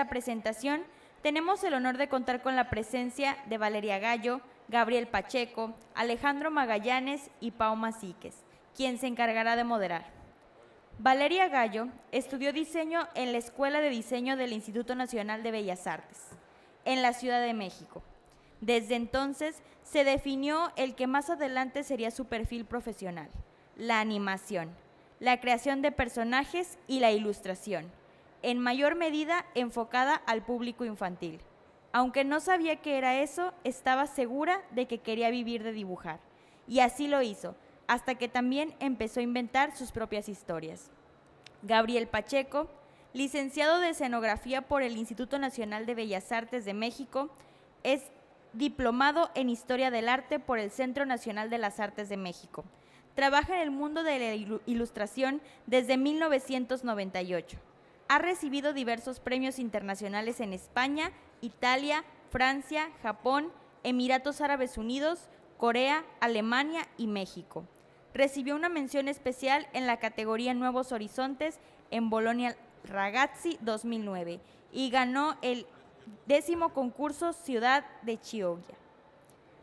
esta presentación tenemos el honor de contar con la presencia de Valeria Gallo, Gabriel Pacheco, Alejandro Magallanes y Pau Masíquez, quien se encargará de moderar. Valeria Gallo estudió diseño en la Escuela de Diseño del Instituto Nacional de Bellas Artes, en la Ciudad de México. Desde entonces se definió el que más adelante sería su perfil profesional, la animación, la creación de personajes y la ilustración, en mayor medida enfocada al público infantil. Aunque no sabía qué era eso, estaba segura de que quería vivir de dibujar, y así lo hizo, hasta que también empezó a inventar sus propias historias. Gabriel Pacheco, licenciado de Escenografía por el Instituto Nacional de Bellas Artes de México, es diplomado en Historia del Arte por el Centro Nacional de las Artes de México. Trabaja en el mundo de la ilustración desde 1998. Ha recibido diversos premios internacionales en España, Italia, Francia, Japón, Emiratos Árabes Unidos, Corea, Alemania y México. Recibió una mención especial en la categoría Nuevos Horizontes en Bologna Ragazzi 2009 y ganó el 10º concurso Ciudad de Chioggia.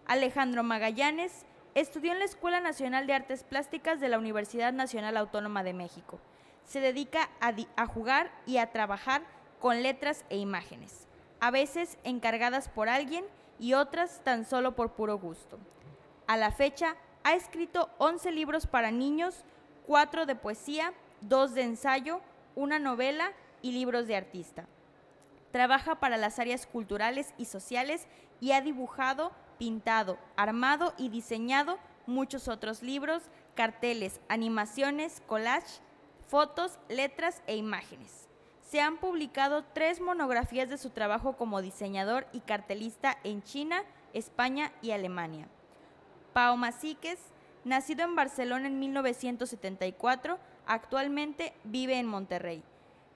Alejandro Magallanes estudió en la Escuela Nacional de Artes Plásticas de la Universidad Nacional Autónoma de México. Se dedica a jugar y a trabajar con letras e imágenes, a veces encargadas por alguien y otras tan solo por puro gusto. A la fecha, ha escrito 11 libros para niños, 4 de poesía, 2 de ensayo, una novela y libros de artista. Trabaja para las áreas culturales y sociales y ha dibujado, pintado, armado y diseñado muchos otros libros, carteles, animaciones, collage, fotos, letras e imágenes. Se han publicado 3 monografías de su trabajo como diseñador y cartelista en China, España y Alemania. Pau Masíquez, nacido en Barcelona en 1974, actualmente vive en Monterrey.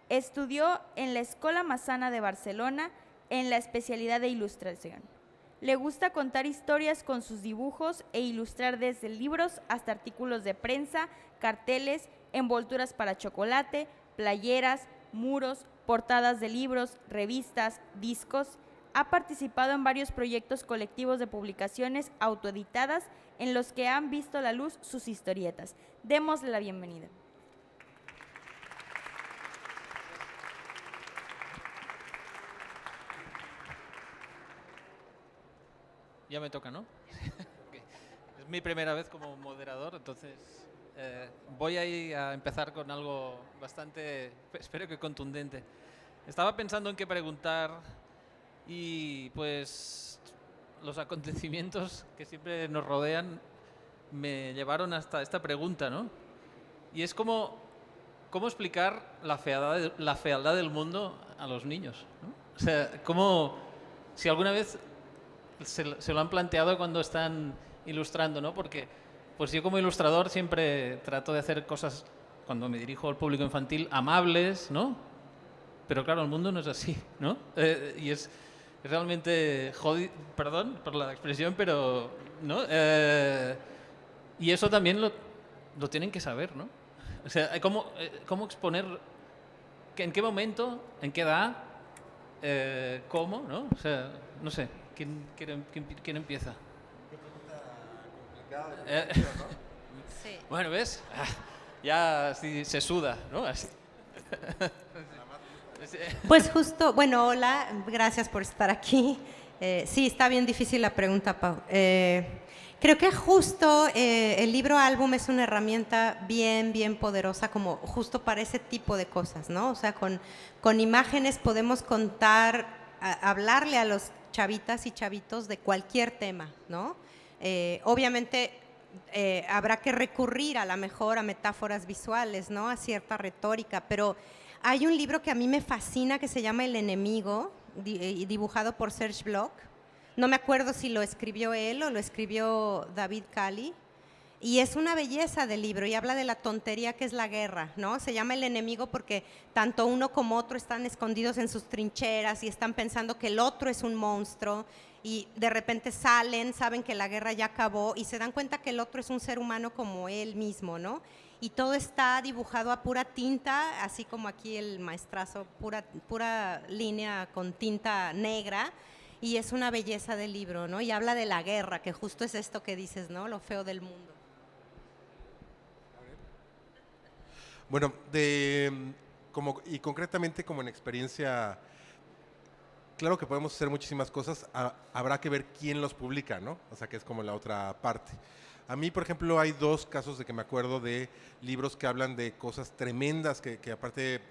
Estudió en la Escola Massana de Barcelona en la especialidad de ilustración. Le gusta contar historias con sus dibujos e ilustrar desde libros hasta artículos de prensa, carteles, envolturas para chocolate, playeras, muros, portadas de libros, revistas, discos. Ha participado en varios proyectos colectivos de publicaciones autoeditadas en los que han visto la luz sus historietas. Démosle la bienvenida. Ya me toca, ¿no? Es mi primera vez como moderador, entonces voy a empezar con algo bastante, espero que contundente. Estaba pensando en qué preguntar y pues los acontecimientos que siempre nos rodean me llevaron hasta esta pregunta, ¿no? Y es cómo explicar la fealdad del mundo a los niños, ¿no? O sea, si alguna vez se lo han planteado cuando están ilustrando, ¿no? Porque pues yo como ilustrador siempre trato de hacer cosas, cuando me dirijo al público infantil, amables, ¿no? Pero claro, el mundo no es así, ¿no? Y es realmente jodido, perdón por la expresión, pero ¿no? Y eso también lo tienen que saber, ¿no? O sea, cómo exponer, en qué momento, en qué edad, cómo, ¿no? O sea, no sé, ¿quién empieza? Qué pregunta complicada, ¿no? Sí. Bueno, ¿ves? Ya sí, se suda, ¿no? Así. Pues justo, bueno, hola, gracias por estar aquí. Sí, está bien difícil la pregunta, Pau. Creo que justo el libro álbum es una herramienta bien poderosa como justo para ese tipo de cosas, ¿no? O sea, con imágenes podemos contar, hablarle a los chavitas y chavitos de cualquier tema, ¿no? Obviamente habrá que recurrir a lo mejor a metáforas visuales, ¿no? A cierta retórica, pero hay un libro que a mí me fascina que se llama El enemigo, dibujado por Serge Bloch. No me acuerdo si lo escribió él o lo escribió David Cali. Y es una belleza del libro y habla de la tontería que es la guerra, ¿no? Se llama El enemigo porque tanto uno como otro están escondidos en sus trincheras y están pensando que el otro es un monstruo y de repente salen, saben que la guerra ya acabó y se dan cuenta que el otro es un ser humano como él mismo, ¿no? y todo está dibujado a pura tinta, así como aquí el maestrazo, pura línea con tinta negra, y es una belleza del libro, ¿no? Y habla de la guerra, que justo es esto que dices, ¿no? Lo feo del mundo. Bueno, y concretamente como en experiencia, claro que podemos hacer muchísimas cosas, habrá que ver quién los publica, ¿no? O sea, que es como la otra parte. A mí, por ejemplo, hay 2 casos de que me acuerdo de libros que hablan de cosas tremendas, que aparte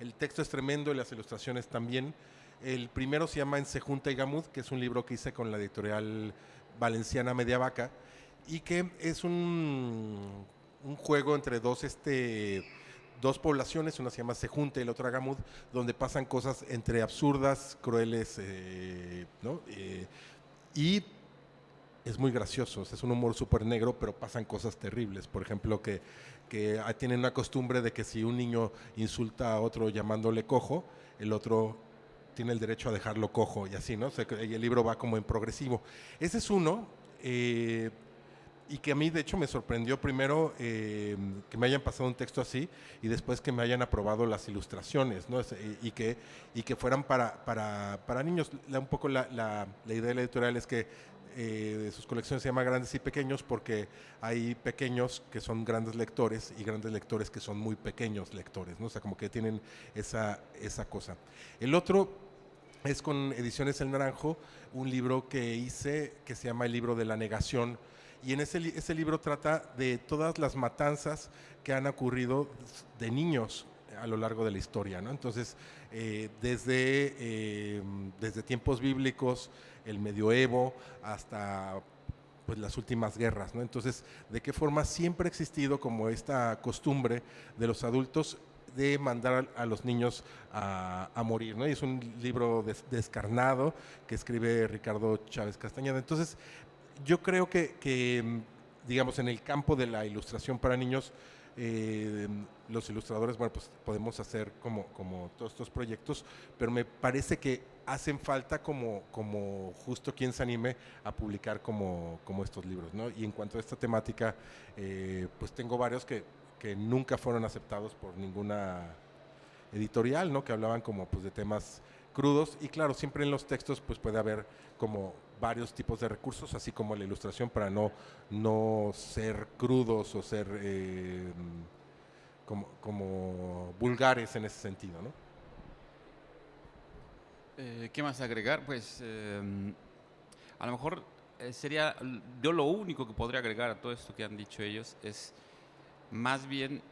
el texto es tremendo y las ilustraciones también. El primero se llama En Sejunta y Gamut, que es un libro que hice con la editorial valenciana Mediavaca, y que es un juego entre dos poblaciones, una se llama Sejunta y la otra Gamut, donde pasan cosas entre absurdas, crueles, ¿no? Y es muy gracioso, es un humor súper negro, pero pasan cosas terribles. Por ejemplo, que tienen una costumbre de que si un niño insulta a otro llamándole cojo, el otro tiene el derecho a dejarlo cojo y así, ¿no? O sea, el libro va como en progresivo. Ese es uno, y que a mí de hecho me sorprendió primero que me hayan pasado un texto así y después que me hayan aprobado las ilustraciones, ¿no? Y que fueran para niños. Un poco la idea de la editorial es que sus colecciones se llaman Grandes y Pequeños porque hay pequeños que son grandes lectores y grandes lectores que son muy pequeños lectores, ¿no? O sea, como que tienen esa cosa. El otro es con Ediciones El Naranjo, un libro que hice que se llama El libro de la negación, y en ese libro trata de todas las matanzas que han ocurrido de niños a lo largo de la historia, ¿no? Entonces, desde tiempos bíblicos, el medioevo, hasta pues las últimas guerras, ¿no? Entonces, ¿de qué forma siempre ha existido como esta costumbre de los adultos de mandar a los niños a morir, ¿no? Y es un libro descarnado que escribe Ricardo Chávez Castañeda. Entonces, yo creo que, digamos, en el campo de la ilustración para niños, los ilustradores, bueno, pues podemos hacer como todos estos proyectos, pero me parece que hacen falta como justo quien se anime a publicar como estos libros, ¿no? Y en cuanto a esta temática, pues tengo varios que nunca fueron aceptados por ninguna editorial, ¿no? Que hablaban como pues de temas crudos, y claro, siempre en los textos pues puede haber como varios tipos de recursos, así como la ilustración, para no ser crudos o ser como vulgares en ese sentido, ¿no? ¿Qué más agregar? Pues a lo mejor sería, yo lo único que podría agregar a todo esto que han dicho ellos es más bien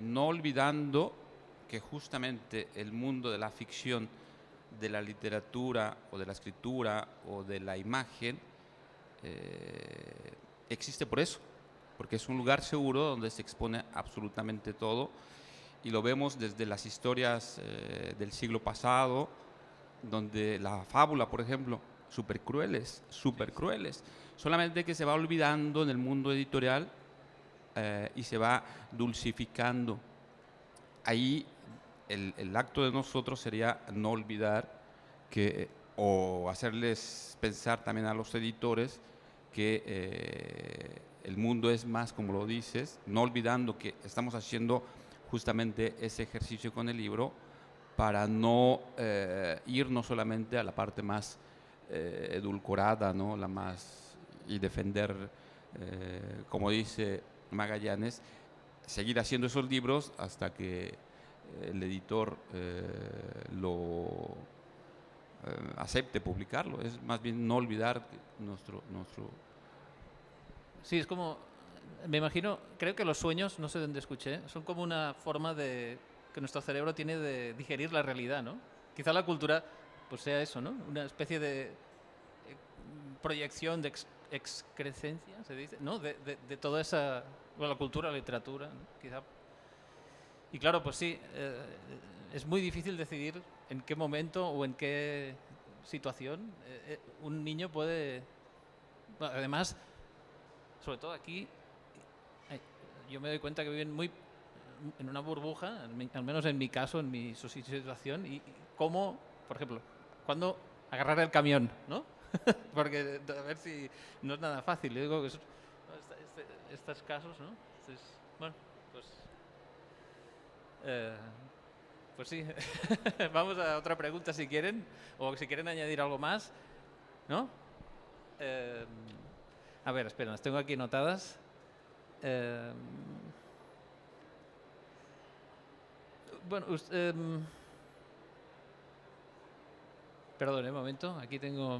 no olvidando que justamente el mundo de la ficción, de la literatura o de la escritura o de la imagen existe por eso, porque es un lugar seguro donde se expone absolutamente todo, y lo vemos desde las historias del siglo pasado, donde la fábula, por ejemplo, súper crueles, solamente que se va olvidando en el mundo editorial y se va dulcificando. Ahí el acto de nosotros sería no olvidar que, o hacerles pensar también a los editores que el mundo es más, como lo dices, no olvidando que estamos haciendo justamente ese ejercicio con el libro para no irnos solamente a la parte más edulcorada, ¿no? La más, y defender, como dice Magallanes, seguir haciendo esos libros hasta que el editor lo acepte publicarlo. Es más bien no olvidar nuestro... Sí, es como, me imagino, creo que los sueños, no sé dónde escuché, son como una forma de que nuestro cerebro tiene de digerir la realidad, ¿no? Quizá la cultura pues sea eso, ¿no? Una especie de proyección de excrescencia, se dice, ¿no? De toda esa, bueno, la cultura, la literatura, ¿no? Quizá. Y claro, pues sí, es muy difícil decidir en qué momento o en qué situación un niño puede... Bueno, además, sobre todo aquí, yo me doy cuenta que viven muy en una burbuja, al menos en mi caso, en mi situación, y cómo, por ejemplo, cuando agarrar el camión, ¿no? Porque a ver si no es nada fácil. Yo digo que estos casos, ¿no? Entonces, bueno, Pues sí, vamos a otra pregunta si quieren, o si quieren añadir algo más, ¿no? A ver, espera, las tengo aquí anotadas. Bueno, perdón, un momento, aquí tengo...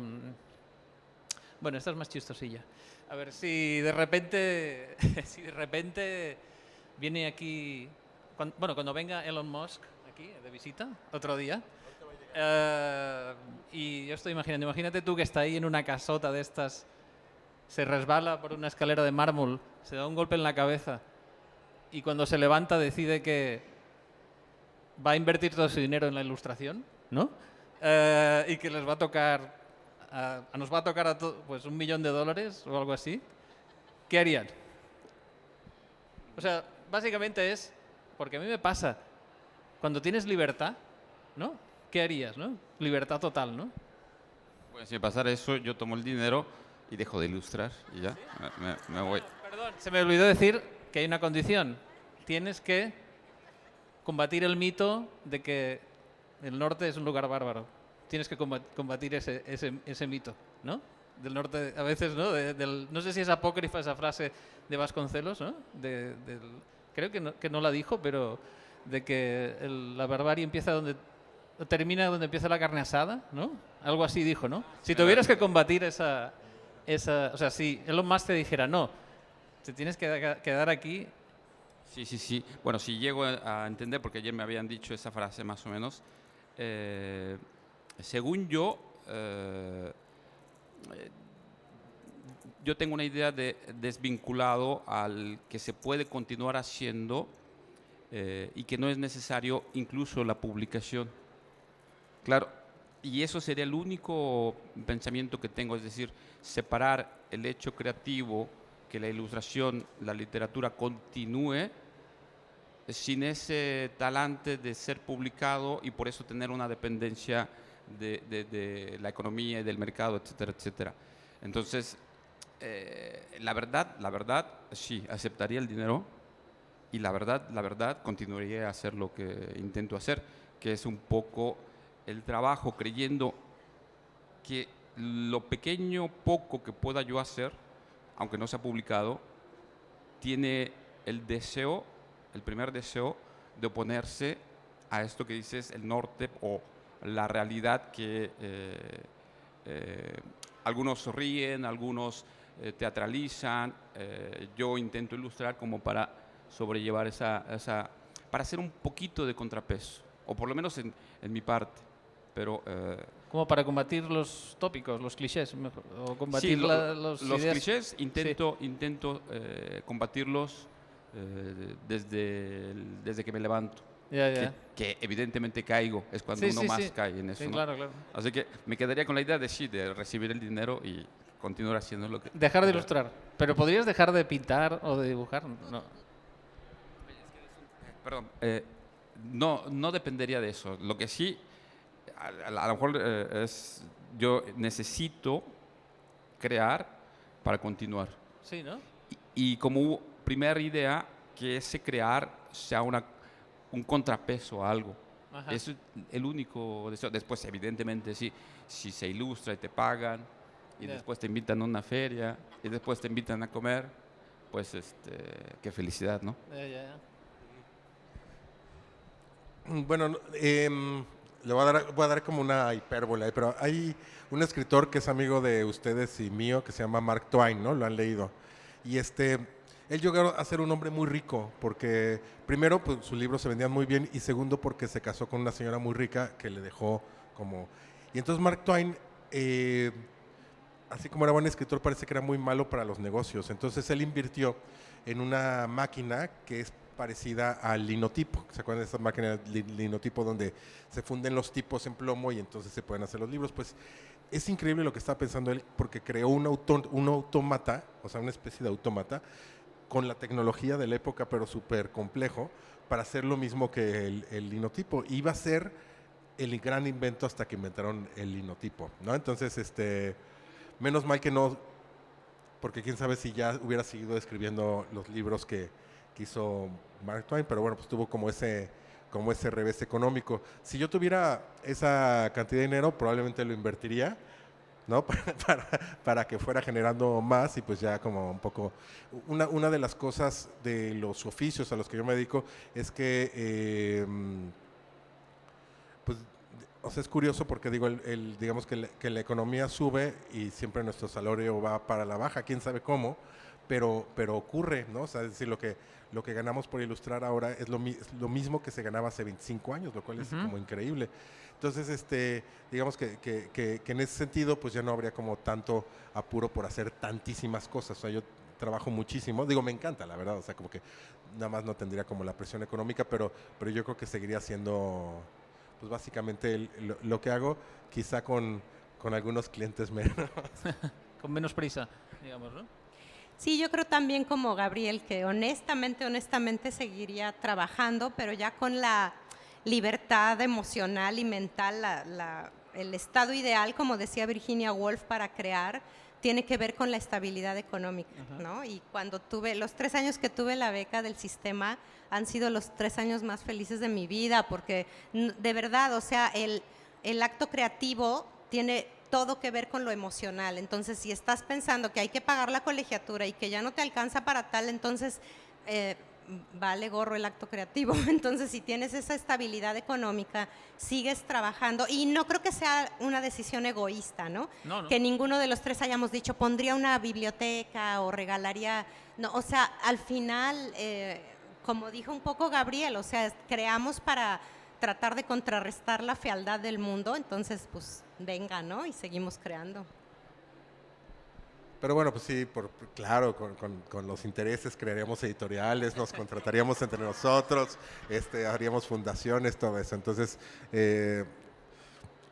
Bueno, esta es más chistosilla. A ver, si de repente, si de repente viene aquí, cuando venga Elon Musk aquí de visita, otro día, y yo estoy imaginando, imagínate tú que está ahí en una casota de estas, se resbala por una escalera de mármol, se da un golpe en la cabeza y cuando se levanta decide que va a invertir todo su dinero en la ilustración, ¿no? Y que les va a tocar, nos va a tocar pues $1 millón o algo así. ¿Qué harían? O sea, básicamente es, porque a mí me pasa, cuando tienes libertad, ¿no? ¿Qué harías, no? Libertad total, ¿no? Pues si pasara eso, yo tomo el dinero y dejo de ilustrar y ya, me voy. Perdón, se me olvidó decir que hay una condición. Tienes que combatir el mito de que el norte es un lugar bárbaro. Tienes que combatir ese mito, ¿no? Del norte, a veces, ¿no? No sé si es apócrifa esa frase de Vasconcelos, ¿no? Creo que no la dijo, pero de que la barbarie termina donde empieza la carne asada, ¿no? Algo así dijo, ¿no? Si tuvieras que combatir o sea, si Elon Musk te dijera, no, te tienes que quedar aquí. Sí. Bueno, si llego a entender, porque ayer me habían dicho esa frase más o menos, según yo tengo una idea de desvinculado al que se puede continuar haciendo y que no es necesario incluso la publicación. Claro, y eso sería el único pensamiento que tengo, es decir, separar el hecho creativo, que la ilustración, la literatura continúe sin ese talante de ser publicado y por eso tener una dependencia de la economía y del mercado, etcétera, etcétera. Entonces, la verdad, sí, aceptaría el dinero y la verdad, continuaría a hacer lo que intento hacer, que es un poco el trabajo, creyendo que lo pequeño, poco que pueda yo hacer, aunque no sea publicado, tiene el primer deseo de oponerse a esto que dices, el norte o la realidad que algunos ríen, algunos teatralizan. Yo intento ilustrar como para sobrellevar para hacer un poquito de contrapeso, o por lo menos en mi parte. Pero, como para combatir los tópicos, los clichés, mejor, o combatir sí, los ideas. clichés intento combatirlos desde que me levanto. Ya. Que evidentemente caigo, es cuando uno más cae en eso. Sí, ¿no? claro. Así que me quedaría con la idea de recibir el dinero y continuar haciendo lo que... Dejar de ilustrar. Pero ¿podrías dejar de pintar o de dibujar? No. Perdón, no dependería de eso. Lo que sí, a lo mejor yo necesito crear para continuar. Sí, ¿no? Y como primera idea, que ese crear sea un contrapeso a algo. Ajá. Es el único deseo. Después, evidentemente, sí, si se ilustra y te pagan, y después te invitan a una feria, y después te invitan a comer, pues qué felicidad, ¿no? Ya. Bueno, le voy a dar como una hipérbole, pero hay un escritor que es amigo de ustedes y mío que se llama Mark Twain, ¿no? Lo han leído. Y él llegó a ser un hombre muy rico porque primero pues sus libros se vendían muy bien y segundo porque se casó con una señora muy rica que le dejó como... Y entonces Mark Twain, así como era buen escritor, parece que era muy malo para los negocios. Entonces él invirtió en una máquina que es parecida al linotipo. ¿Se acuerdan de esas máquinas de linotipo donde se funden los tipos en plomo y entonces se pueden hacer los libros? Pues es increíble lo que estaba pensando él porque creó un autómata, o sea, una especie de autómata con la tecnología de la época, pero súper complejo, para hacer lo mismo que el linotipo. Iba a ser el gran invento hasta que inventaron el linotipo, ¿no? Entonces, menos mal que no, porque quién sabe si ya hubiera seguido escribiendo los libros que que hizo Mark Twain, pero bueno, pues tuvo como ese revés económico. Si yo tuviera esa cantidad de dinero, probablemente lo invertiría, ¿no? Para que fuera generando más y pues ya como un poco... Una de las cosas de los oficios a los que yo me dedico es que, pues, o sea, es curioso porque digo, digamos que la economía sube y siempre nuestro salario va para la baja, quién sabe cómo, pero ocurre, ¿no? O sea, es decir, lo que ganamos por ilustrar ahora es lo mismo que se ganaba hace 25 años, lo cual es como increíble. Entonces, digamos que en ese sentido, pues ya no habría como tanto apuro por hacer tantísimas cosas. O sea, yo trabajo muchísimo, digo, me encanta, la verdad, o sea, como que nada más no tendría como la presión económica, pero yo creo que seguiría siendo, pues básicamente lo que hago, quizá con algunos clientes menos. Con menos prisa, digamos, ¿no? Sí, yo creo también como Gabriel que honestamente seguiría trabajando, pero ya con la libertad emocional y mental, el estado ideal, como decía Virginia Woolf, para crear, tiene que ver con la estabilidad económica, ¿no? Y cuando los 3 años que tuve la beca del sistema han sido los 3 años más felices de mi vida, porque de verdad, o sea, el acto creativo tiene todo que ver con lo emocional. Entonces, si estás pensando que hay que pagar la colegiatura y que ya no te alcanza para tal, entonces vale gorro el acto creativo. Entonces, si tienes esa estabilidad económica, sigues trabajando y no creo que sea una decisión egoísta, ¿no? No. Que ninguno de los 3 hayamos dicho, pondría una biblioteca o regalaría, no, o sea, al final, como dijo un poco Gabriel, o sea, creamos para tratar de contrarrestar la fealdad del mundo, entonces pues venga, ¿no? Y seguimos creando. Pero bueno, pues sí, claro, con los intereses crearíamos editoriales, nos contrataríamos entre nosotros, haríamos fundaciones, todo eso. Entonces,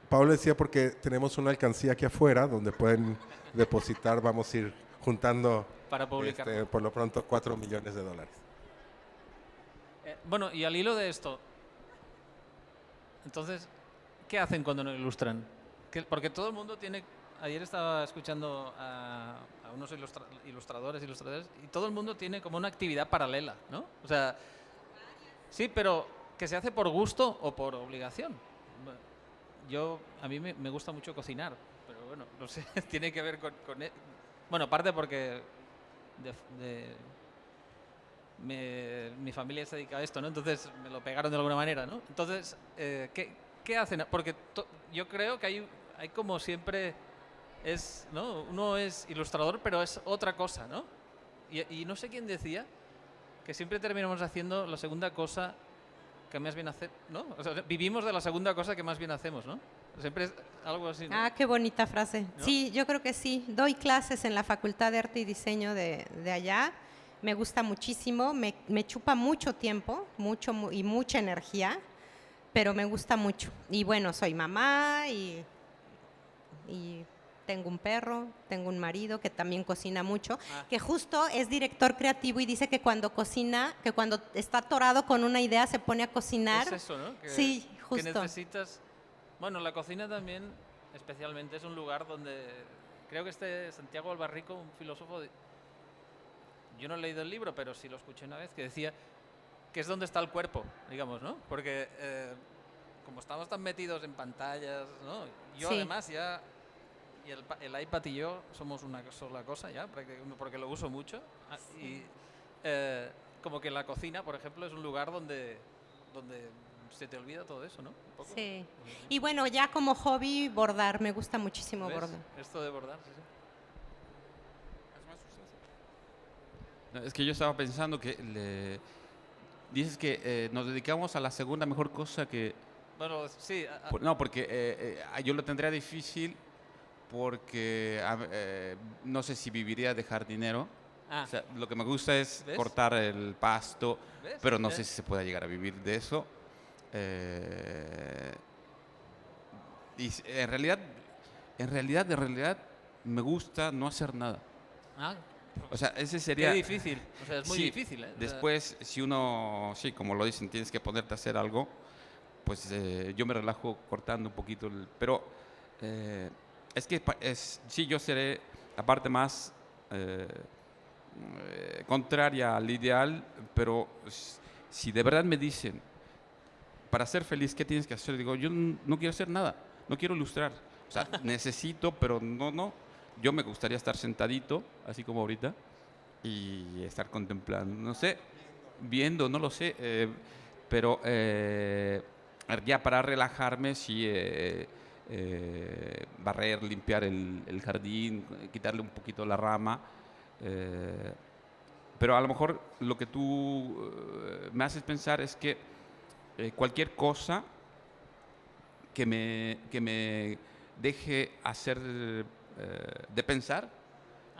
Pablo decía porque tenemos una alcancía aquí afuera donde pueden depositar, vamos a ir juntando Para publicar. por lo pronto $4 millones. Bueno, y al hilo de esto, entonces, ¿qué hacen cuando no ilustran? Porque todo el mundo tiene... Ayer estaba escuchando a unos ilustradores, y todo el mundo tiene como una actividad paralela, ¿no? O sea, sí, pero que se hace por gusto o por obligación. A mí me gusta mucho cocinar, pero bueno, no sé, tiene que ver con bueno, aparte porque mi familia se dedica a esto, ¿no? Entonces me lo pegaron de alguna manera, ¿no? Entonces, ¿qué hacen? Porque yo creo que hay como siempre ¿no? Uno es ilustrador, pero es otra cosa, ¿no? Y no sé quién decía que siempre terminamos haciendo la segunda cosa que más bien hacemos, ¿no? O sea, vivimos de la segunda cosa que más bien hacemos, ¿no? Siempre es algo así, ¿no? Ah, qué bonita frase. ¿No? Sí, yo creo que sí. Doy clases en la Facultad de Arte y Diseño de allá. Me gusta muchísimo, me chupa mucho tiempo, y mucha energía, pero me gusta mucho. Y bueno, soy mamá y tengo un perro, tengo un marido que también cocina mucho, que justo es director creativo y dice que cuando cocina, que cuando está atorado con una idea se pone a cocinar. Es eso, ¿no? Sí, justo. Que necesitas... Bueno, la cocina también, especialmente, es un lugar donde... Creo que Santiago Albarrico, un filósofo... Yo no he leído el libro, pero sí lo escuché una vez, que decía que es donde está el cuerpo, digamos, ¿no? Porque como estamos tan metidos en pantallas, ¿no? Yo sí. Además ya... Y el iPad y yo somos una sola cosa ya, porque lo uso mucho. Sí. Y como que la cocina, por ejemplo, es un lugar donde se te olvida todo eso, ¿no? Un poco. Sí. Y bueno, ya como hobby, bordar. Me gusta muchísimo bordar. Esto de bordar, sí. No, es que yo estaba pensando que dices que nos dedicamos a la segunda mejor cosa que... Bueno, sí. No, porque yo lo tendría difícil porque no sé si viviría de jardinero. O sea, lo que me gusta es cortar el pasto, pero no sé si se pueda llegar a vivir de eso. Y en realidad me gusta no hacer nada. O sea, ese sería... Qué difícil, o sea, es muy difícil, ¿eh? Después, si uno, sí, como lo dicen, tienes que ponerte a hacer algo, pues yo me relajo cortando un poquito, pero es que sí, yo seré la parte más contraria al ideal, pero si de verdad me dicen, para ser feliz, ¿qué tienes que hacer? Digo, yo no quiero hacer nada, no quiero ilustrar. O sea, necesito, pero no. Yo me gustaría estar sentadito, así como ahorita, y estar contemplando, no sé, viendo, no lo sé, pero ya para relajarme, sí, barrer, limpiar el jardín, quitarle un poquito la rama. Pero a lo mejor lo que tú me haces pensar es que cualquier cosa que me deje hacer de pensar,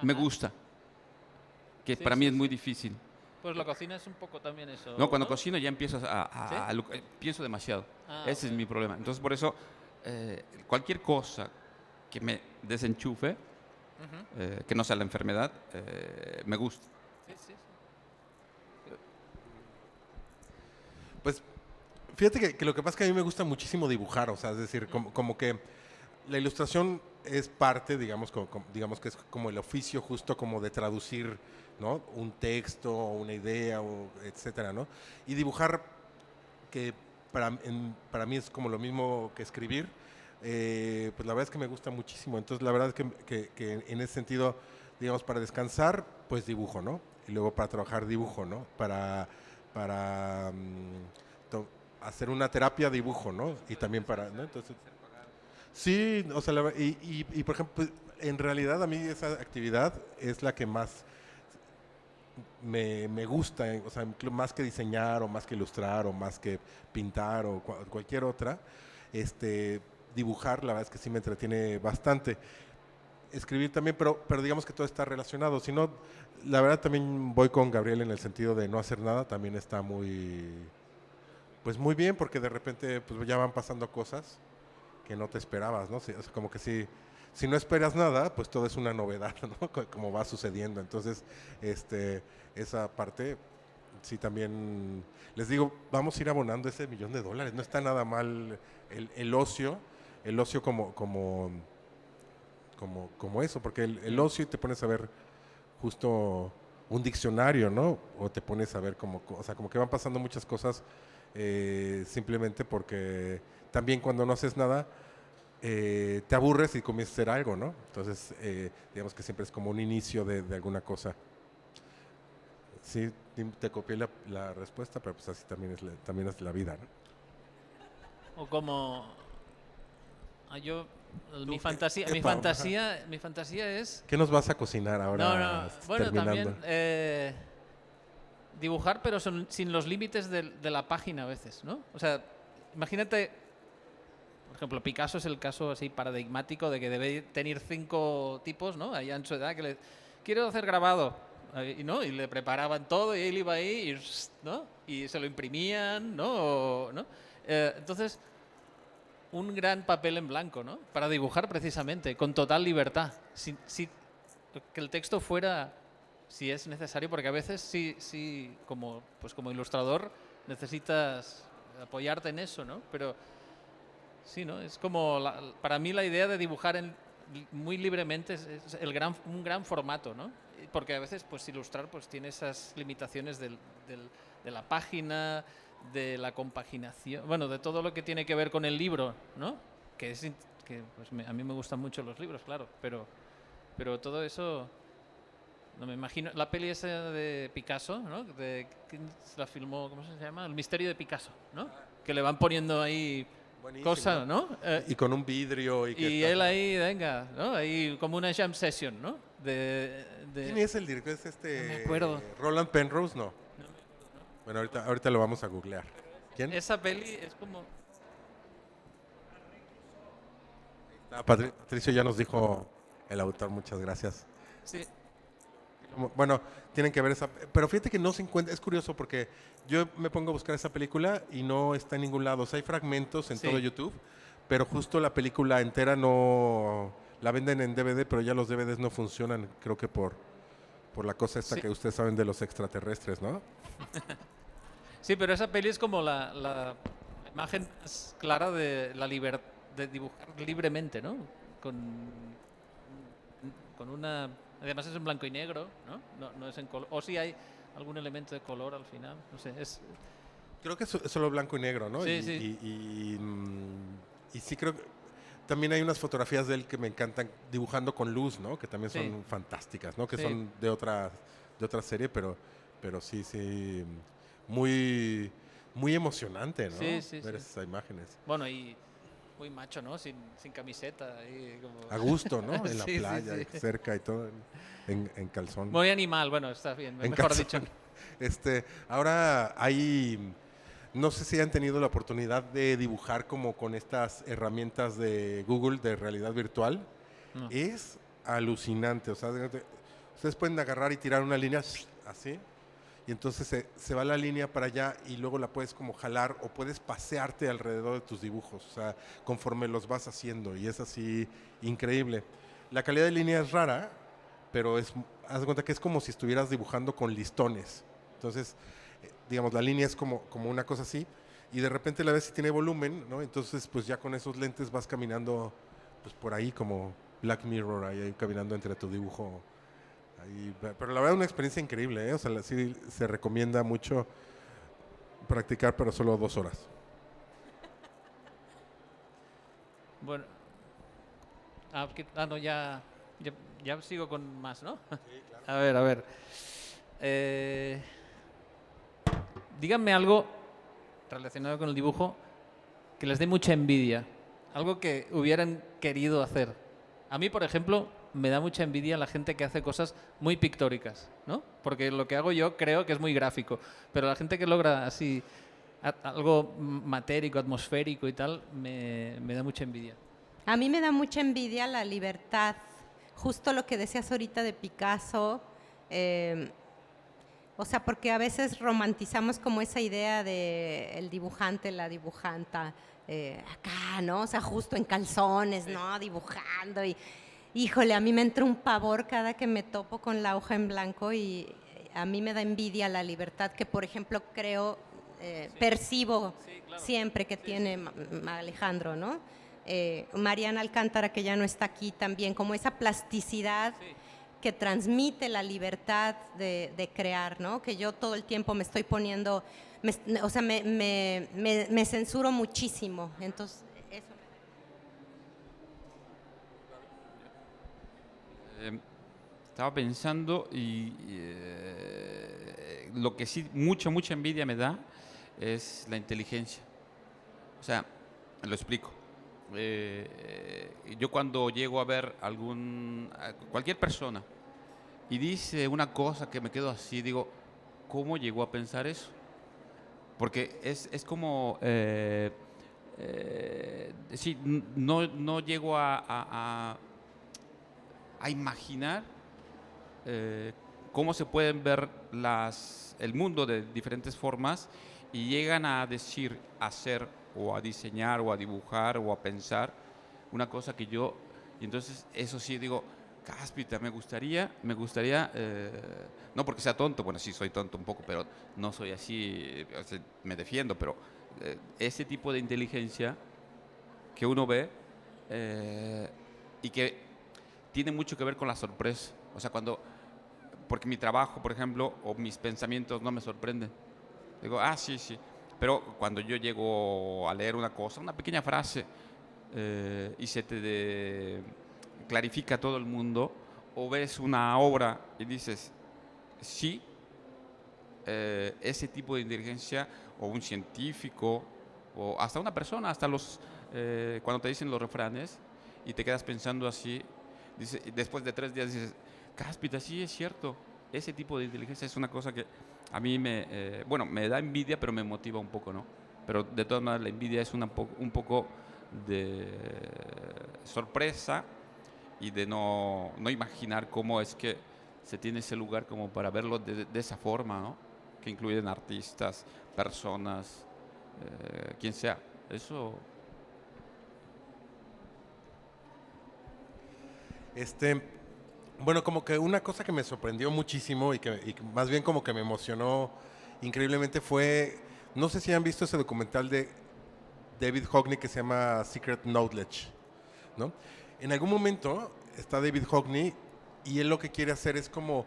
me Ajá. gusta. Que Sí, para mí sí, es muy sí. difícil. Pues la cocina es un poco también eso. No, cuando cocino ya empiezo ¿Sí? pienso demasiado. Ah, Ese ok. es mi problema. Entonces, por eso, cualquier cosa que me desenchufe, Ujú. que no sea la enfermedad, me gusta. Sí, sí, sí. Pues fíjate que lo que pasa es que a mí me gusta muchísimo dibujar, o sea, es decir, como que la ilustración es parte, digamos, digamos que es como el oficio justo como de traducir, ¿no? Un texto o una idea, o etcétera, ¿no? Y dibujar, que para mí es como lo mismo que escribir, pues la verdad es que me gusta muchísimo. Entonces, la verdad es que en ese sentido, digamos, para descansar, pues dibujo, ¿no? Y luego para trabajar dibujo, ¿no? Para hacer una terapia dibujo, ¿no? Y también para, ¿no? Entonces, sí, o sea, y por ejemplo, pues, en realidad a mí esa actividad es la que más me gusta, o sea, más que diseñar o más que ilustrar o más que pintar o cualquier otra, dibujar, la verdad es que sí me entretiene bastante. Escribir también, pero digamos que todo está relacionado. Si no, la verdad también voy con Gabriel en el sentido de no hacer nada, también está pues muy bien, porque de repente pues ya van pasando cosas que no te esperabas, ¿no? Sí, o sea, como que si no esperas nada, pues todo es una novedad, ¿no? Como va sucediendo. Entonces, esa parte, sí también, les digo, vamos a ir abonando ese $1,000,000. No está nada mal el ocio como eso, porque el ocio y te pones a ver justo un diccionario, ¿no? O te pones a ver o sea, como que van pasando muchas cosas simplemente porque también cuando no haces nada, te aburres y comienzas a hacer algo, ¿no? Entonces, digamos que siempre es como un inicio de alguna cosa. Sí, te copié la respuesta, pero pues así también es la vida, ¿no? O como yo mi Tú, fantasía, mi Pau? Ajá. fantasía, mi fantasía es ¿Qué nos vas a cocinar no, ahora no, bueno, terminando? también dibujar, pero sin los límites de la página a veces, ¿no? O sea, imagínate, por ejemplo, Picasso es el caso así paradigmático de que debe tener 5 tipos, ¿no? Allá en su edad, que le quiero hacer grabado, ¿no? Y le preparaban todo y él iba ahí y, ¿no? Y se lo imprimían, ¿no? ¿no? Entonces, un gran papel en blanco, ¿no? Para dibujar precisamente, con total libertad. Que el texto fuera, si es necesario, porque a veces sí pues como ilustrador necesitas apoyarte en eso, ¿no? Pero sí, ¿no? Es como, para mí la idea de dibujar muy libremente es un gran formato, ¿no? Porque a veces, pues ilustrar, pues tiene esas limitaciones de la página, de la compaginación, bueno, de todo lo que tiene que ver con el libro, ¿no? Que pues a mí me gustan mucho los libros, claro, pero todo eso, no me imagino. La peli esa de Picasso, ¿no? ¿Quién se la filmó? ¿Cómo se llama? El misterio de Picasso, ¿no? Que le van poniendo ahí Buenísimo. cosas, ¿no? Y con un vidrio. Y él ahí, venga, ¿no? Ahí como una jam session, ¿no? ¿Quién es el director? ¿Es No me acuerdo. Roland Penrose? No. Bueno, ahorita lo vamos a googlear. ¿Quién? Esa peli es como... Patricio ya nos dijo el autor, muchas gracias. Sí, Bueno, tienen que ver esa, pero fíjate que no se encuentra, es curioso porque yo me pongo a buscar esa película y no está en ningún lado, o sea, hay fragmentos en Sí. todo YouTube, pero justo la película entera no, la venden en DVD, pero ya los DVDs no funcionan, creo que por la cosa esta Sí. que ustedes saben de los extraterrestres, ¿no? Sí, pero esa peli es como la imagen más clara de la libertad de dibujar libremente, ¿no? Con una Además es en blanco y negro, ¿no? No es en color. O si hay algún elemento de color al final. No sé, es... Creo que es solo blanco y negro, ¿no? Sí, sí. Y sí creo que también hay unas fotografías de él que me encantan dibujando con luz, ¿no? Que también son Sí. fantásticas, ¿no? Que Sí. son de otra serie, pero sí, muy, muy emocionante, ¿no? Sí, sí, Ver sí. esas imágenes. Bueno, y muy macho, ¿no? Sin camiseta. Ahí como... A gusto, ¿no? En la Sí, sí, playa, sí. cerca y todo, en calzón. Muy animal, bueno, está bien, En mejor calzón. dicho. Ahora hay, no sé si han tenido la oportunidad de dibujar como con estas herramientas de Google de realidad virtual. No. Es alucinante, o sea, ustedes pueden agarrar y tirar una línea así, y entonces se va la línea para allá y luego la puedes como jalar o puedes pasearte alrededor de tus dibujos, o sea, conforme los vas haciendo, y es así increíble. La calidad de línea es rara, pero haz de cuenta que es como si estuvieras dibujando con listones. Entonces, digamos, la línea es como una cosa así, y de repente la ves si tiene volumen, ¿no? Entonces, pues ya con esos lentes vas caminando pues por ahí como Black Mirror, ahí caminando entre tu dibujo. Ahí. Pero la verdad es una experiencia increíble, ¿eh? O sea, sí se recomienda mucho practicar, pero solo 2 horas. Bueno. No, ya sigo con más, ¿no? Sí, claro. A ver. Díganme algo relacionado con el dibujo que les dé mucha envidia. Algo que hubieran querido hacer. A mí, por ejemplo, me da mucha envidia la gente que hace cosas muy pictóricas, ¿no? Porque lo que hago yo creo que es muy gráfico. Pero la gente que logra así algo matérico, atmosférico y tal, me da mucha envidia. A mí me da mucha envidia la libertad, justo lo que decías ahorita de Picasso, o sea, porque a veces romantizamos como esa idea de el dibujante, la dibujanta, acá, ¿no? O sea, justo en calzones, ¿no? Dibujando y, híjole, a mí me entra un pavor cada que me topo con la hoja en blanco y a mí me da envidia la libertad que, por ejemplo, creo, percibo claro. siempre que tiene Alejandro, ¿no? Mariana Alcántara, que ya no está aquí también, como esa plasticidad que transmite la libertad de crear, ¿no? Que yo todo el tiempo me estoy poniendo, o sea, me censuro muchísimo, entonces eso. Estaba pensando y lo que sí mucha envidia me da es la inteligencia. O sea, lo explico. Yo cuando llego a ver cualquier persona y dice una cosa que me quedo así, digo, ¿cómo llegó a pensar eso? Porque es como, sí, no llego a imaginar cómo se pueden ver el mundo de diferentes formas y llegan a decir, a hacer o a diseñar o a dibujar o a pensar una cosa que yo, y entonces eso sí digo, cáspita, me gustaría, no porque sea tonto, bueno, sí soy tonto un poco, pero no soy así, o sea, me defiendo, pero ese tipo de inteligencia que uno ve y que tiene mucho que ver con la sorpresa, o sea, porque mi trabajo, por ejemplo, o mis pensamientos no me sorprenden, digo, sí, pero cuando yo llego a leer una cosa, una pequeña frase, y se te clarifica todo el mundo, o ves una obra y dices, sí, ese tipo de inteligencia, o un científico, o hasta una persona, hasta cuando te dicen los refranes, y te quedas pensando así, después de 3 días dices, cáspita, sí, es cierto, ese tipo de inteligencia es una cosa que a mí me da envidia, pero me motiva un poco, ¿no? Pero de todas maneras la envidia es un poco de sorpresa y de no imaginar cómo es que se tiene ese lugar como para verlo de esa forma, ¿no? Que incluyen artistas, personas, quien sea. Eso... Bueno, como que una cosa que me sorprendió muchísimo y que más bien como que me emocionó increíblemente fue, no sé si han visto ese documental de David Hockney que se llama Secret Knowledge, ¿no? En algún momento está David Hockney y él lo que quiere hacer es como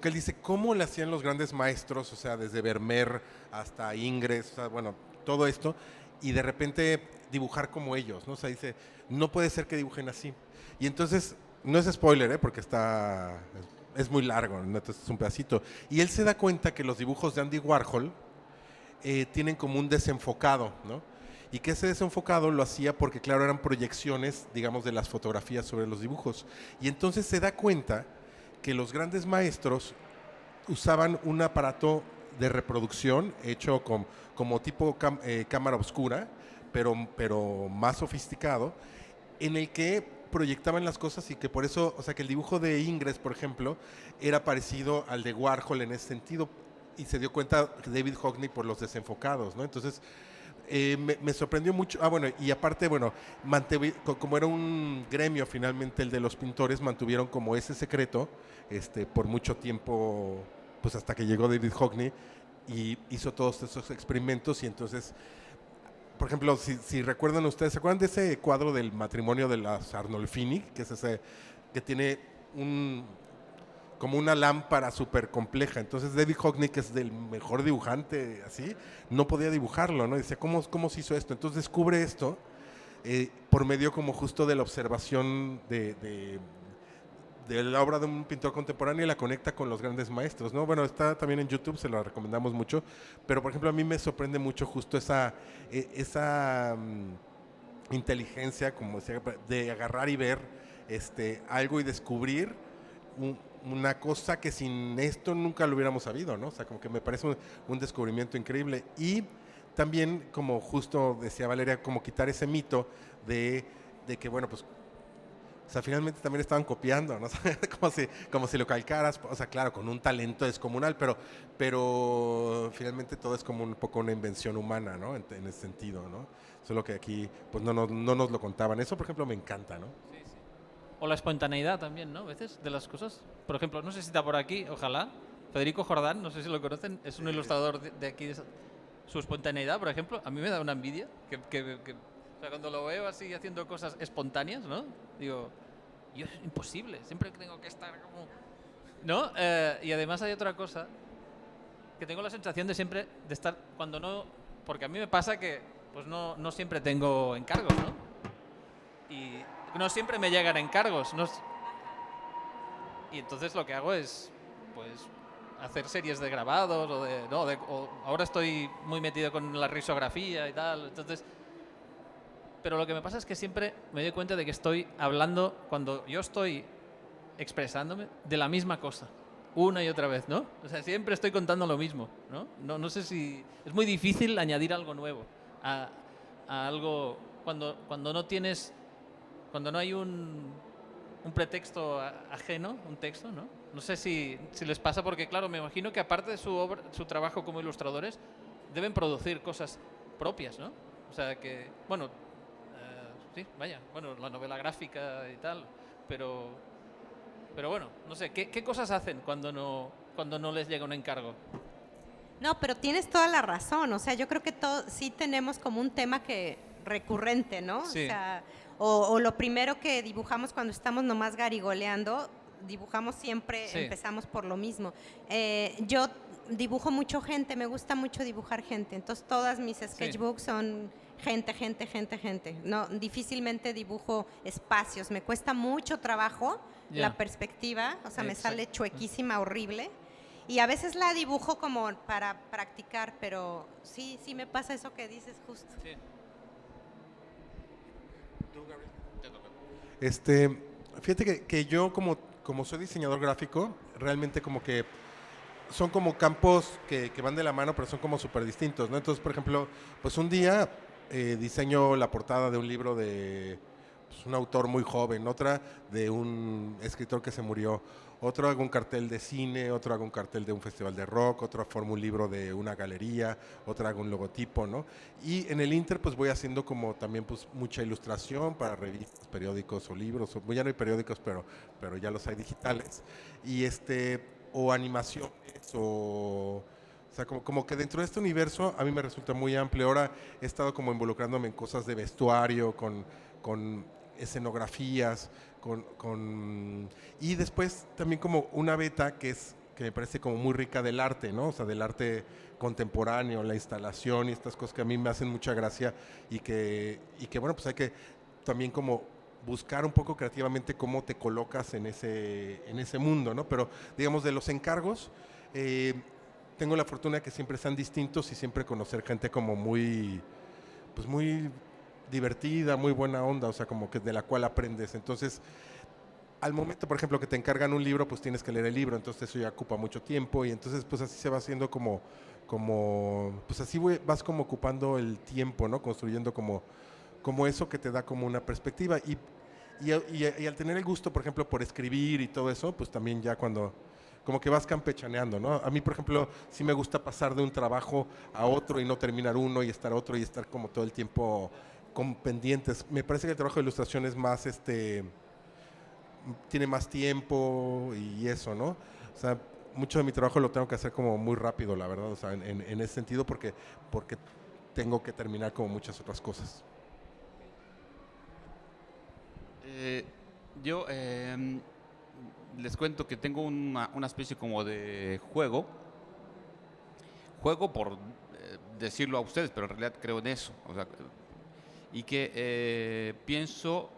que él dice, ¿cómo le hacían los grandes maestros? O sea, desde Vermeer hasta Ingres, o sea, bueno, todo esto, y de repente dibujar como ellos, ¿no? O sea, dice, no puede ser que dibujen así. Y entonces, no es spoiler, porque es muy largo, ¿no? Entonces es un pedacito. Y él se da cuenta que los dibujos de Andy Warhol tienen como un desenfocado, ¿no? Y que ese desenfocado lo hacía porque, claro, eran proyecciones, digamos, de las fotografías sobre los dibujos. Y entonces se da cuenta que los grandes maestros usaban un aparato de reproducción hecho como tipo cámara oscura, pero más sofisticado, en el que proyectaban las cosas y que por eso, o sea, que el dibujo de Ingres, por ejemplo, era parecido al de Warhol en ese sentido, y se dio cuenta David Hockney por los desenfocados, ¿no? Entonces, me sorprendió mucho. Bueno, y aparte, bueno, como era un gremio finalmente el de los pintores, mantuvieron como ese secreto por mucho tiempo, pues hasta que llegó David Hockney y hizo todos esos experimentos. Y entonces, por ejemplo, si recuerdan ustedes, ¿se acuerdan de ese cuadro del matrimonio de las Arnolfini? Que es ese que tiene como una lámpara súper compleja. Entonces David Hockney, que es el mejor dibujante, así, no podía dibujarlo, ¿no? Decía, ¿cómo se hizo esto? Entonces descubre esto por medio como justo de la observación de la obra de un pintor contemporáneo y la conecta con los grandes maestros, ¿no? Bueno, está también en YouTube, se lo recomendamos mucho, pero por ejemplo a mí me sorprende mucho justo esa inteligencia, como decía, de agarrar y ver algo y descubrir una cosa que sin esto nunca lo hubiéramos sabido, ¿no? O sea, como que me parece un descubrimiento increíble. Y también, como justo decía Valeria, como quitar ese mito de que, bueno, pues, o sea, finalmente también estaban copiando, ¿no? como si lo calcaras, o sea, claro, con un talento descomunal, pero finalmente todo es como un poco una invención humana, ¿no? En ese sentido, ¿no? Solo que aquí, pues, no nos lo contaban. Eso, por ejemplo, me encanta, ¿no? O la espontaneidad también, ¿no? A veces, de las cosas. Por ejemplo, no sé si está por aquí, ojalá. Federico Jordán, no sé si lo conocen, es un ilustrador de aquí. Su espontaneidad, por ejemplo, a mí me da una envidia. O sea, cuando lo veo así haciendo cosas espontáneas, ¿no? Digo, yo es imposible, siempre tengo que estar como... ¿No? Y además hay otra cosa, que tengo la sensación de siempre de estar cuando no... Porque a mí me pasa que pues no siempre tengo encargos, ¿no? Y no siempre me llegan encargos. Y entonces lo que hago es, pues, hacer series de grabados o ahora estoy muy metido con la risografía y tal. Entonces, pero lo que me pasa es que siempre me doy cuenta de que estoy hablando, cuando yo estoy expresándome, de la misma cosa, una y otra vez, ¿no? O sea, siempre estoy contando lo mismo, ¿no? No sé si... Es muy difícil añadir algo nuevo a algo cuando no tienes... Cuando no hay un pretexto ajeno, un texto, ¿no? No sé si les pasa, porque claro, me imagino que aparte de su trabajo como ilustradores, deben producir cosas propias, ¿no? O sea que, bueno, sí, vaya, bueno, la novela gráfica y tal, pero bueno, no sé, ¿qué cosas hacen cuando no les llega un encargo? No, pero tienes toda la razón. O sea, yo creo que sí tenemos como un tema recurrente, ¿no? Sí. O sea, o lo primero que dibujamos cuando estamos nomás garigoleando, dibujamos siempre, Sí. empezamos por lo mismo. Yo dibujo mucho gente, me gusta mucho dibujar gente, entonces todas mis sketchbooks son gente. No, difícilmente dibujo espacios, me cuesta mucho trabajo la perspectiva, o sea, me sale chuequísima, horrible. Y a veces la dibujo como para practicar, pero sí me pasa eso que dices justo. Sí. Fíjate que yo como soy diseñador gráfico, realmente como que son como campos que van de la mano, pero son como súper distintos, ¿no? Entonces, por ejemplo, pues un día diseño la portada de un libro de pues, un autor muy joven, otra de un escritor que se murió, otro hago un cartel de cine, otro hago un cartel de un festival de rock, otro formo un libro de una galería, otro hago un logotipo, ¿no? Y en el Inter pues voy haciendo como también pues mucha ilustración para revistas, periódicos o libros, ya no hay periódicos, pero ya los hay digitales, y o animaciones o sea, como que dentro de este universo a mí me resulta muy amplio. Ahora he estado como involucrándome en cosas de vestuario, con escenografías, Y después también como una beta que me parece como muy rica del arte, ¿no? O sea, del arte contemporáneo, la instalación y estas cosas que a mí me hacen mucha gracia y que bueno, pues hay que también como buscar un poco creativamente cómo te colocas en ese mundo, ¿no? Pero digamos de los encargos, tengo la fortuna de que siempre sean distintos y siempre conocer gente como pues muy divertida, muy buena onda, o sea, como que de la cual aprendes. Entonces, al momento, por ejemplo, que te encargan un libro, pues tienes que leer el libro, entonces eso ya ocupa mucho tiempo y entonces pues así se va haciendo pues así vas como ocupando el tiempo, ¿no? Construyendo como eso que te da como una perspectiva y al tener el gusto, por ejemplo, por escribir y todo eso, pues también ya cuando como que vas campechaneando, ¿no? A mí, por ejemplo, sí me gusta pasar de un trabajo a otro y no terminar uno y estar otro y estar como todo el tiempo con pendientes. Me parece que el trabajo de ilustración es más, tiene más tiempo y eso, ¿no? O sea, mucho de mi trabajo lo tengo que hacer como muy rápido, la verdad, o sea, en ese sentido porque tengo que terminar como muchas otras cosas. Yo les cuento que tengo una especie como de juego por decirlo a ustedes, pero en realidad creo en eso, o sea, y que pienso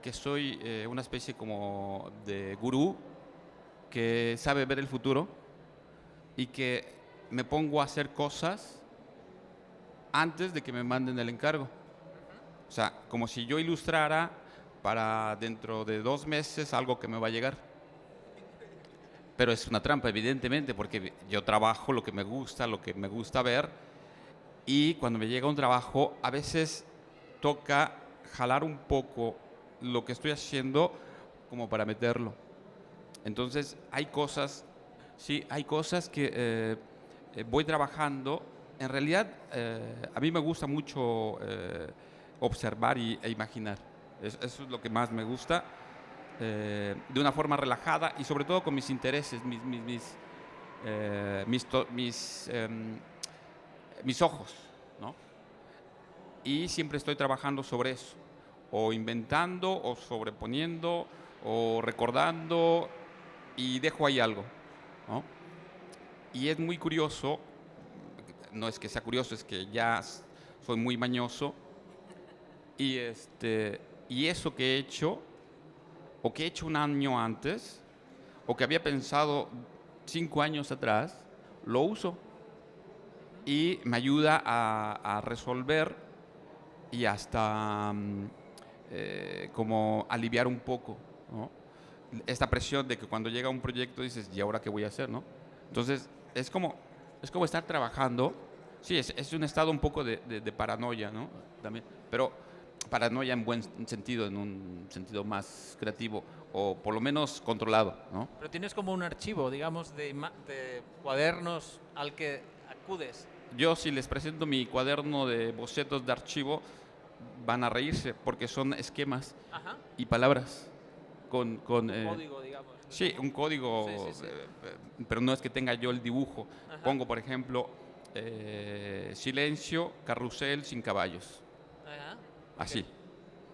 que soy una especie como de gurú que sabe ver el futuro y que me pongo a hacer cosas antes de que me manden el encargo. O sea, como si yo ilustrara para dentro de 2 meses algo que me va a llegar. Pero es una trampa, evidentemente, porque yo trabajo lo que me gusta ver, y cuando me llega un trabajo, a veces toca jalar un poco lo que estoy haciendo como para meterlo. Entonces, hay cosas que voy trabajando. En realidad, a mí me gusta mucho observar e imaginar. Eso es lo que más me gusta. De una forma relajada y sobre todo con mis intereses, mis ojos, ¿no? Y siempre estoy trabajando sobre eso, o inventando, o sobreponiendo, o recordando, y dejo ahí algo, ¿no? Y es muy curioso, no es que sea curioso, es que ya soy muy mañoso, y eso que he hecho, o que he hecho un año antes, o que había pensado 5 años atrás, lo uso y me ayuda a resolver y hasta como aliviar un poco, ¿no? Esta presión de que cuando llega un proyecto dices, ¿y ahora qué voy a hacer, no? Entonces, es como estar trabajando. Sí, es un estado un poco de paranoia, ¿no? También, pero paranoia en buen sentido, en un sentido más creativo, o por lo menos controlado, ¿no? Pero tienes como un archivo, digamos, de cuadernos al que acudes. Yo, si les presento mi cuaderno de bocetos de archivo, van a reírse porque son esquemas Ajá. y palabras con Código, digamos. sí, un código, Sí, sí, sí. pero no es que tenga yo el dibujo. Ajá. Pongo, por ejemplo, silencio, carrusel sin caballos. Ajá. Así.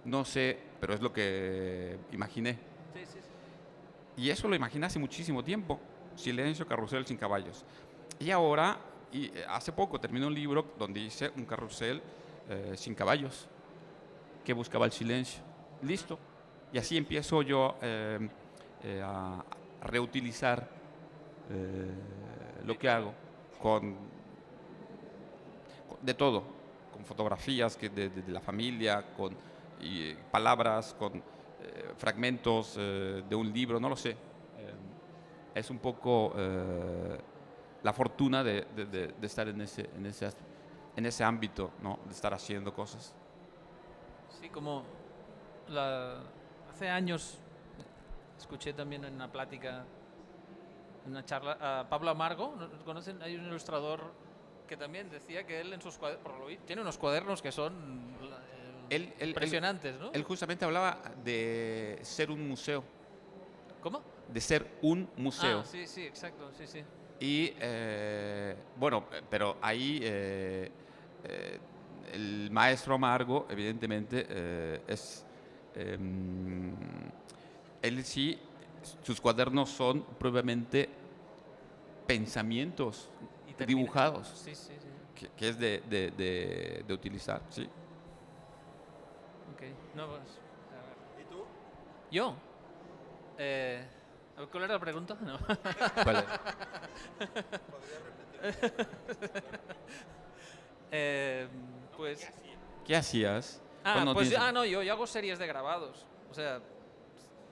No sé, pero es lo que imaginé. Sí, sí, sí. Y eso lo imaginé hace muchísimo tiempo. Silencio, carrusel sin caballos. Y ahora, hace poco terminé un libro donde hice un carrusel sin caballos, que buscaba el silencio. Listo. Y así empiezo yo a reutilizar lo que hago de todo, con fotografías de la familia, con palabras, con fragmentos de un libro, no lo sé. Es un poco la fortuna de estar en ese ámbito, ¿no? De estar haciendo cosas. Sí, como hace años escuché también en una plática, en una charla, a Pablo Amargo, ¿no? ¿Conocen? Hay un ilustrador que también decía que él en sus cuadernos, por lo visto, tiene unos cuadernos que son impresionantes, ¿no? Él justamente hablaba de ser un museo. ¿Cómo? De ser un museo. Ah, sí, sí, exacto, sí, sí. Y bueno, pero ahí el maestro Amargo, evidentemente, es él sí, sus cuadernos son propiamente pensamientos Y termina- dibujados, Sí, sí, sí. que es de utilizar, ¿sí? Ok. No, pues, a ver. ¿Y tú? ¿Yo? A ver, ¿cuál era la pregunta? No. ¿Cuál Pues... ¿Qué hacías? Ah, cuando pues tienes- no, yo hago series de grabados. O sea,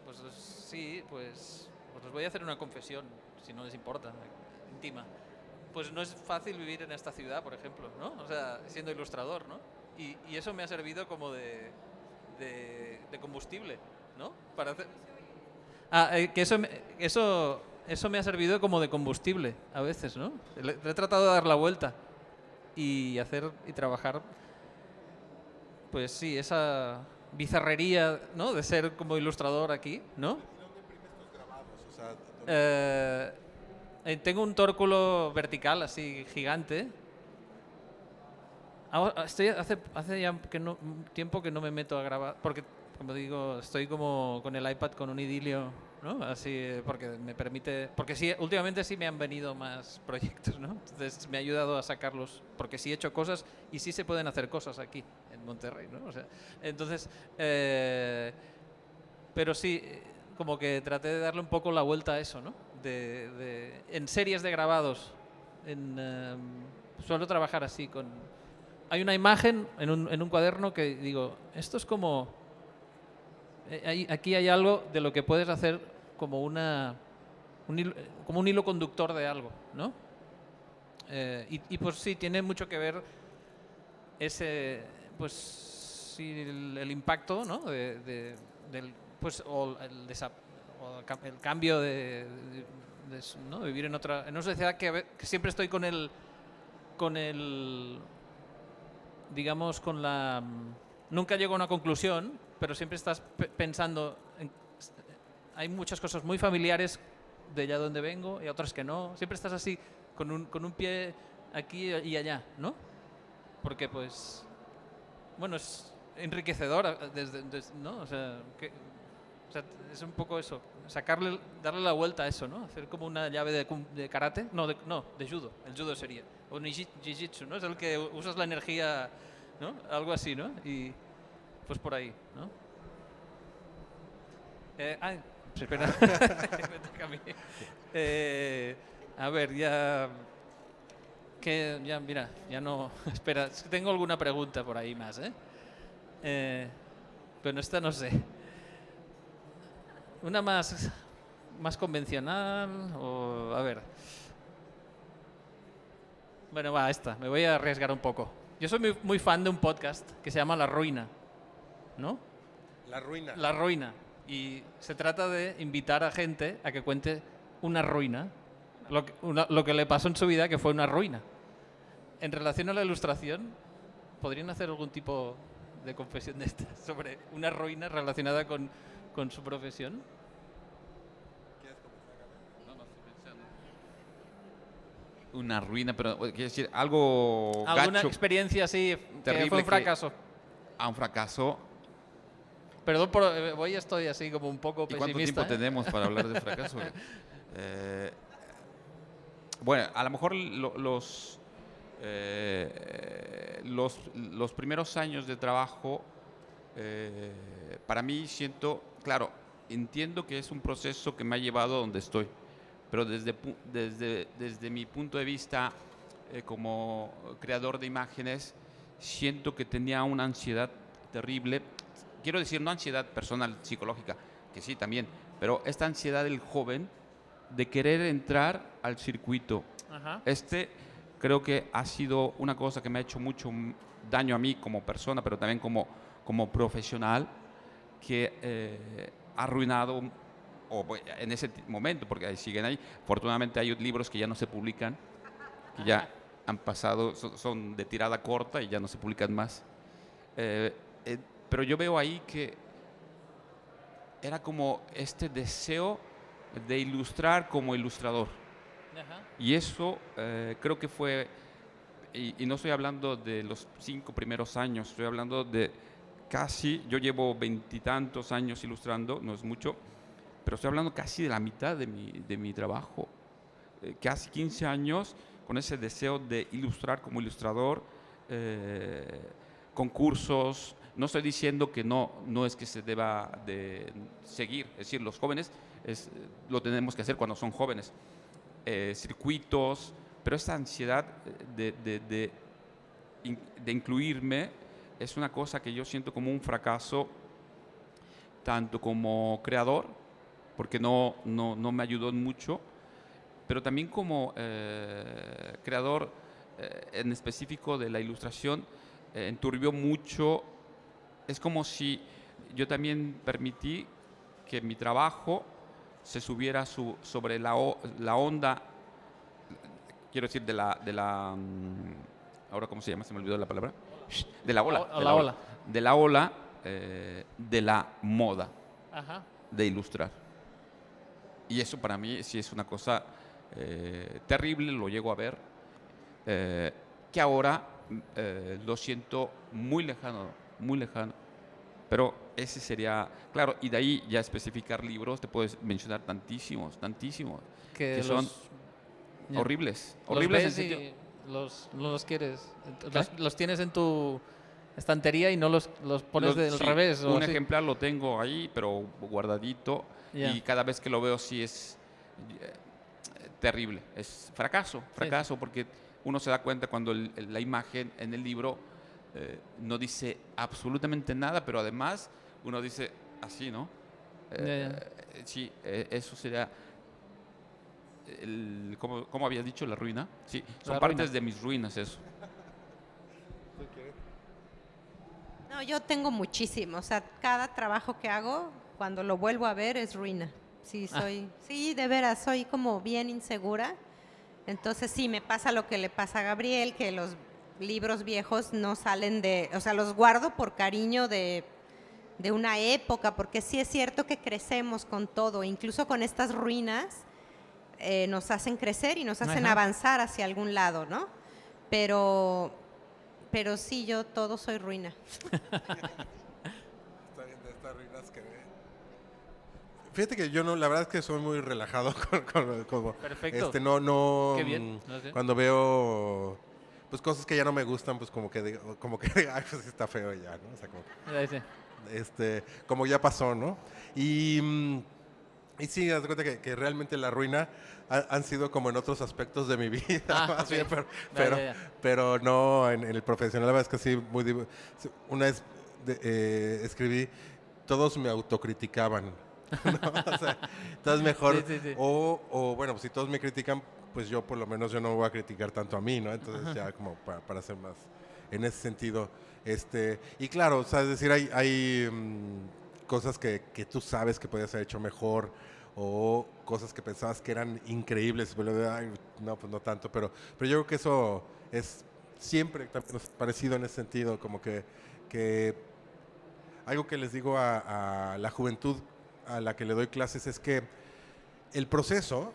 pues sí, pues os voy a hacer una confesión, si no les importa, íntima. Pues no es fácil vivir en esta ciudad, por ejemplo, ¿no? O sea, siendo ilustrador, ¿no? Y eso me ha servido como de combustible, ¿no? Para hacer... que eso me ha servido como de combustible a veces, ¿no? Le he tratado de dar la vuelta y hacer y trabajar, pues sí, esa bizarrería, ¿no? De ser como ilustrador aquí, ¿no? O sea, Tengo un tórculo vertical así gigante. Hace ya tiempo que no me meto a grabar, porque, como digo, estoy como con el iPad con un idilio, ¿no? Así, porque me permite... Porque sí, últimamente sí me han venido más proyectos, ¿no? Entonces me ha ayudado a sacarlos, porque sí he hecho cosas y sí se pueden hacer cosas aquí, en Monterrey, ¿no? O sea, entonces... pero sí, como que traté de darle un poco la vuelta a eso, ¿no? En series de grabados, suelo trabajar así con... Hay una imagen en un cuaderno que digo, esto es como... aquí hay algo de lo que puedes hacer como como un hilo conductor de algo, ¿no? Y pues sí, tiene mucho que ver ese... Pues sí, el impacto, ¿no? Pues, o el cambio ¿no? Vivir en una sociedad que siempre estoy con el digamos, nunca llego a una conclusión, pero siempre estás pensando hay muchas cosas muy familiares de allá donde vengo y otras que no. Siempre estás así, con un pie aquí y allá, ¿no? Porque, pues, bueno, es enriquecedor, ¿no? O sea, es un poco eso, darle la vuelta a eso, ¿no? Hacer como una llave de karate, no, de judo, el judo sería, o jiu-jitsu, ¿no? Es el que usas la energía, ¿no? Algo así, ¿no? Y pues por ahí, ¿no? Espera, me toca a mí. A ver, mira, ya no, espera, es que tengo alguna pregunta por ahí más, pero esta no sé. Una más convencional, o a ver. Bueno, va, esta, me voy a arriesgar un poco. Yo soy muy fan de un podcast que se llama La Ruina, ¿no? La ruina. La Ruina. Y se trata de invitar a gente a que cuente una ruina, lo que le pasó en su vida, que fue una ruina. En relación a la ilustración, ¿podrían hacer algún tipo de confesión de esta sobre una ruina relacionada con su profesión? Una ruina, pero quiero decir, algo ¿Alguna gacho, experiencia así que terrible fue un fracaso? a un fracaso. Perdón, hoy estoy así como un poco ¿Y cuánto pesimista. tiempo tenemos para hablar de fracaso? Bueno, a lo mejor los primeros años de trabajo, para mí claro, entiendo que es un proceso que me ha llevado a donde estoy, pero desde mi punto de vista como creador de imágenes, siento que tenía una ansiedad terrible. Quiero decir, no ansiedad personal, psicológica, que sí también, pero esta ansiedad del joven de querer entrar al circuito. Ajá. Creo que ha sido una cosa que me ha hecho mucho daño a mí como persona, pero también como profesional, que ha arruinado, en ese momento, porque siguen ahí. Afortunadamente hay libros que ya no se publican, que ya han pasado, son de tirada corta y ya no se publican más. Pero yo veo ahí que era como este deseo de ilustrar como ilustrador. Ajá. Y eso creo que fue, y no estoy hablando de los 5 primeros años, estoy hablando de casi, yo llevo 20 y tantos años ilustrando, no es mucho, pero estoy hablando casi de la mitad de mi trabajo. Casi 15 años con ese deseo de ilustrar como ilustrador, concursos. No estoy diciendo que no es que se deba de seguir, es decir, los jóvenes lo tenemos que hacer cuando son jóvenes, circuitos, pero esta ansiedad de incluirme es una cosa que yo siento como un fracaso, tanto como creador, porque no me ayudó mucho, pero también como creador en específico de la ilustración, enturbió mucho. Es como si yo también permití que mi trabajo se subiera sobre la onda, quiero decir, ahora cómo se llama, se me olvidó la palabra, de la ola, de la ola de la moda, Ajá. de ilustrar. Y eso para mí sí es una cosa terrible, lo llego a ver, que ahora lo siento muy lejano, pero ese sería, claro, y de ahí ya especificar libros, te puedes mencionar tantísimos, que son ya. horribles, Los horribles en ves sentido. y no los quieres. Los tienes en tu estantería y no los pones del Sí, revés. un así. ejemplar lo tengo ahí, pero guardadito, Ya. y cada vez que lo veo sí es terrible, es fracaso, porque uno se da cuenta cuando la imagen en el libro no dice absolutamente nada, pero además uno dice así, ¿no? Ya. Sí, eso sería, ¿cómo habías dicho? La ruina. Sí, son La partes ruina. de mis ruinas eso. No, yo tengo muchísimo. O sea, cada trabajo que hago, cuando lo vuelvo a ver, es ruina. Sí, sí, de veras, soy como bien insegura. Entonces sí, me pasa lo que le pasa a Gabriel, que los libros viejos no salen o sea, los guardo por cariño de una época, porque sí es cierto que crecemos con todo, incluso con estas ruinas nos hacen crecer y nos hacen Ajá. avanzar hacia algún lado, ¿no? Pero sí, yo todo soy ruina. Está bien de estas ruinas que ve. Fíjate que yo no, la verdad es que soy muy relajado como Perfecto. no Qué bien, no sé. cuando veo pues cosas que ya no me gustan, pues como que digo, ay, pues está feo ya, ¿no? O sea, como Ya dice. como ya pasó, ¿no? Y sí, haz de cuenta que realmente la ruina han sido como en otros aspectos de mi vida, más ok. bien, Ya. pero no en el profesional. La verdad es que sí, una vez escribí, todos me autocriticaban, ¿no? O sea, entonces mejor, Sí. o bueno, pues si todos me critican, pues yo por lo menos yo no voy a criticar tanto a mí, ¿no? Entonces ya como para hacer más, en ese sentido. Y claro, o sea, es decir, hay cosas que tú sabes que podías haber hecho mejor, o cosas que pensabas que eran increíbles, pero ay, no, pues no tanto, pero yo creo que eso es siempre también parecido en ese sentido, como que algo que les digo a la juventud a la que le doy clases es que el proceso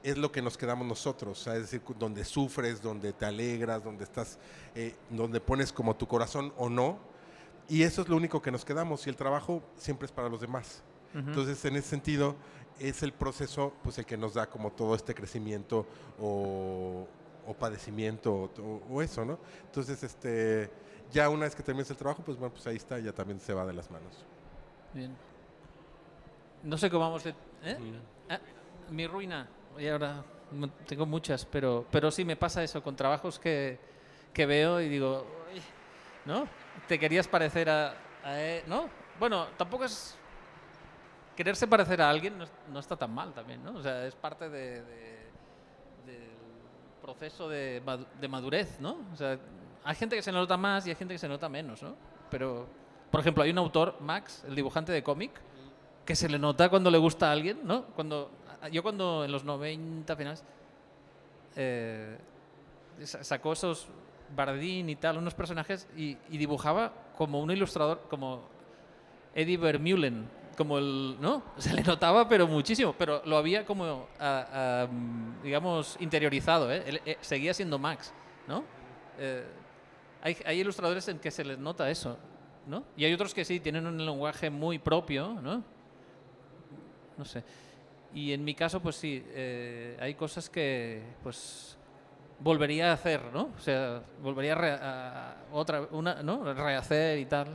es lo que nos quedamos nosotros, o sea, es decir, donde sufres, donde te alegras, donde estás, donde pones como tu corazón o no, y eso es lo único que nos quedamos, y el trabajo siempre es para los demás. Entonces, en ese sentido, es el proceso pues el que nos da como todo este crecimiento o padecimiento o eso, ¿no? Entonces, ya una vez que termines el trabajo, pues bueno, pues ahí está, ya también se va de las manos. Bien. No sé cómo vamos a... mi ruina. Y ahora tengo muchas, pero sí me pasa eso con trabajos que veo y digo, "Uy", ¿no? Te querías parecer a ¿no? Bueno, tampoco es... Quererse parecer a alguien no está tan mal también, ¿no? O sea, es parte del proceso de madurez, ¿no? O sea, hay gente que se nota más y hay gente que se nota menos, ¿no? Pero, por ejemplo, hay un autor, Max, el dibujante de cómic, que se le nota cuando le gusta a alguien, ¿no? Yo cuando en los 90 finales sacó esos Bardín y tal, unos personajes y dibujaba como un ilustrador, como Eddie Vermeulen, como ¿no? Se le notaba pero muchísimo, pero lo había como, digamos, interiorizado, ¿eh? Él, seguía siendo Max, ¿no? Hay ilustradores en que se les nota eso. ¿no? Y hay otros que sí, tienen un lenguaje muy propio, ¿no? No sé. Y en mi caso, pues sí, hay cosas que pues volvería a hacer, ¿no? O sea, volvería ¿no? Rehacer y tal.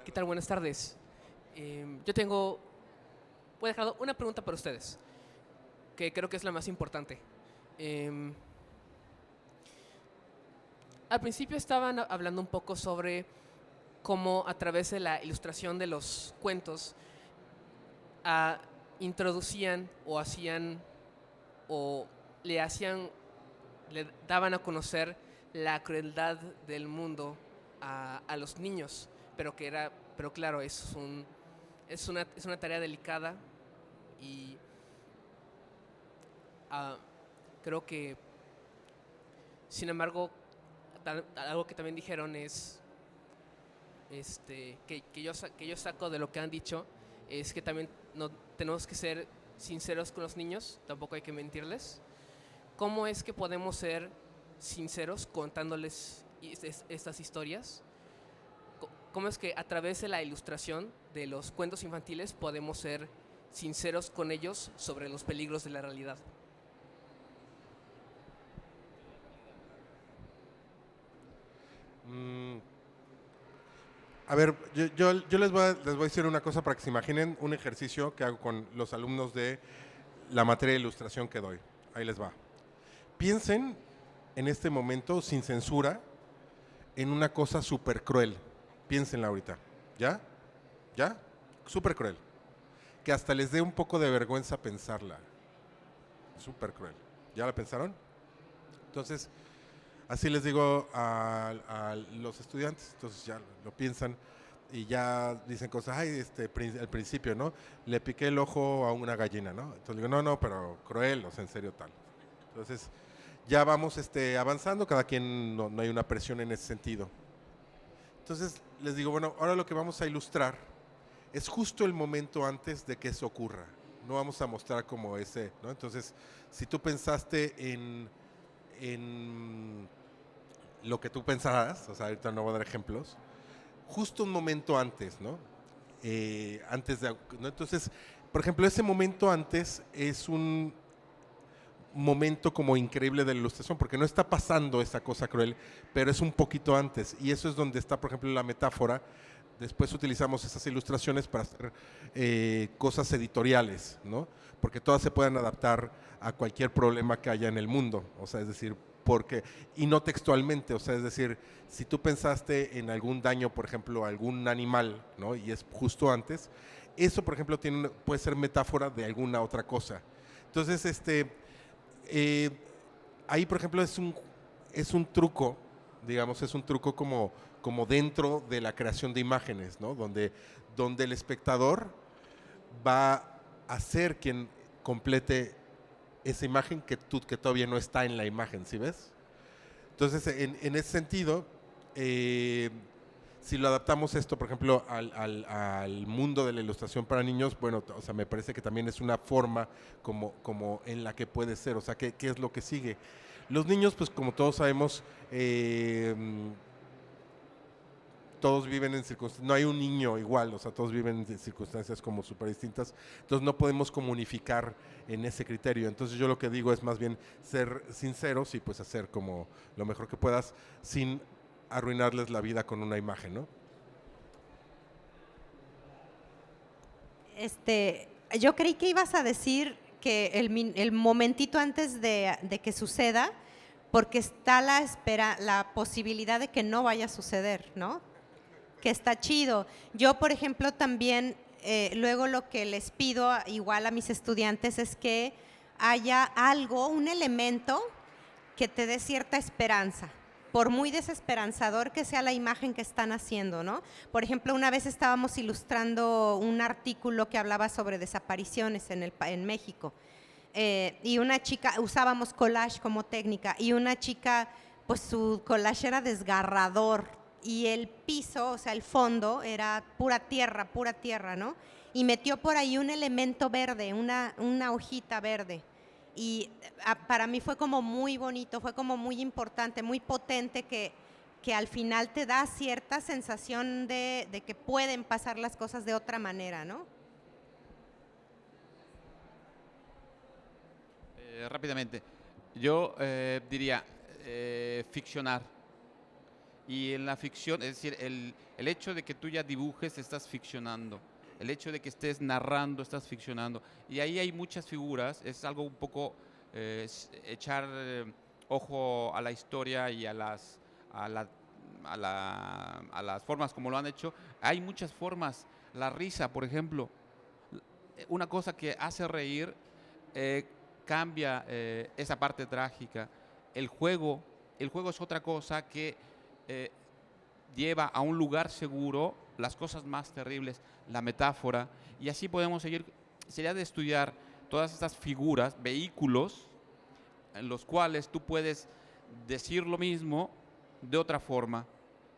¿Qué tal? Buenas tardes. Yo tengo, voy a dejar una pregunta para ustedes, que creo que es la más importante. Al principio estaban hablando un poco sobre cómo a través de la ilustración de los cuentos introducían o hacían o le daban a conocer la crueldad del mundo a los niños, pero claro, es una tarea delicada y creo que, sin embargo, algo que también dijeron es que yo saco de lo que han dicho es que también no tenemos que ser sinceros con los niños, tampoco hay que mentirles. ¿Cómo es que podemos ser sinceros contándoles estas historias? ¿Cómo es que a través de la ilustración de los cuentos infantiles podemos ser sinceros con ellos sobre los peligros de la realidad? A ver, yo les voy a decir una cosa para que se imaginen un ejercicio que hago con los alumnos de la materia de ilustración que doy. Ahí les va. Piensen en este momento, sin censura, en una cosa súper cruel. Piénsenla ahorita. ¿Ya? ¿Ya? Súper cruel. Que hasta les dé un poco de vergüenza pensarla. Súper cruel. ¿Ya la pensaron? Entonces, así les digo a los estudiantes, entonces ya lo piensan y ya dicen cosas, ay, al principio, ¿no? Le piqué el ojo a una gallina, ¿no? Entonces digo, no, pero cruel, o sea, en serio tal. Entonces, ya vamos avanzando, cada quien, no hay una presión en ese sentido. Entonces, les digo, bueno, ahora lo que vamos a ilustrar es justo el momento antes de que eso ocurra. No vamos a mostrar como ese, ¿no? Entonces, si tú pensaste en lo que tú pensabas, o sea, ahorita no voy a dar ejemplos, justo un momento antes, ¿no? ¿No? Entonces, por ejemplo, ese momento antes es un momento como increíble de la ilustración, porque no está pasando esa cosa cruel, pero es un poquito antes, y eso es donde está, por ejemplo, la metáfora. Después utilizamos esas ilustraciones para hacer cosas editoriales, ¿no? Porque todas se pueden adaptar a cualquier problema que haya en el mundo, o sea, es decir, y no textualmente, o sea, es decir, si tú pensaste en algún daño, por ejemplo, a algún animal, ¿no? Y es justo antes, eso, por ejemplo, puede ser metáfora de alguna otra cosa. Entonces, ahí, por ejemplo, es un truco, digamos, es un truco como dentro de la creación de imágenes, ¿no? Donde el espectador va a ser quien complete esa imagen que todavía no está en la imagen, ¿sí ves? Entonces, en ese sentido, si lo adaptamos esto, por ejemplo, al mundo de la ilustración para niños, bueno, o sea, me parece que también es una forma como en la que puede ser, o sea, ¿qué es lo que sigue? Los niños, pues como todos sabemos, todos viven en circunstancias, no hay un niño igual, o sea, todos viven en circunstancias como súper distintas, entonces no podemos comunicar en ese criterio. Entonces yo lo que digo es más bien ser sinceros y pues hacer como lo mejor que puedas sin arruinarles la vida con una imagen, ¿no? Yo creí que ibas a decir que el momentito antes de que suceda, porque está la posibilidad de que no vaya a suceder, ¿no? Que está chido. Yo, por ejemplo, también luego lo que les pido igual a mis estudiantes es que haya algo, un elemento que te dé cierta esperanza, por muy desesperanzador que sea la imagen que están haciendo, ¿no? Por ejemplo, una vez estábamos ilustrando un artículo que hablaba sobre desapariciones en México, y una chica, usábamos collage como técnica, y una chica, pues su collage era desgarrador, y el piso, o sea, el fondo era pura tierra, ¿no? Y metió por ahí un elemento verde, una hojita verde. Y para mí fue como muy bonito, fue como muy importante, muy potente que que al final te da cierta sensación de que pueden pasar las cosas de otra manera, ¿no? Rápidamente, yo diría ficcionar. Y en la ficción, es decir, el hecho de que tú ya dibujes, estás ficcionando. El hecho de que estés narrando, estás ficcionando. Y ahí hay muchas figuras, es algo un poco echar ojo a la historia y a las formas como lo han hecho. Hay muchas formas. La risa, por ejemplo, una cosa que hace reír cambia esa parte trágica. El juego es otra cosa que lleva a un lugar seguro las cosas más terribles, la metáfora, y así podemos seguir. Sería de estudiar todas estas figuras, vehículos, en los cuales tú puedes decir lo mismo de otra forma.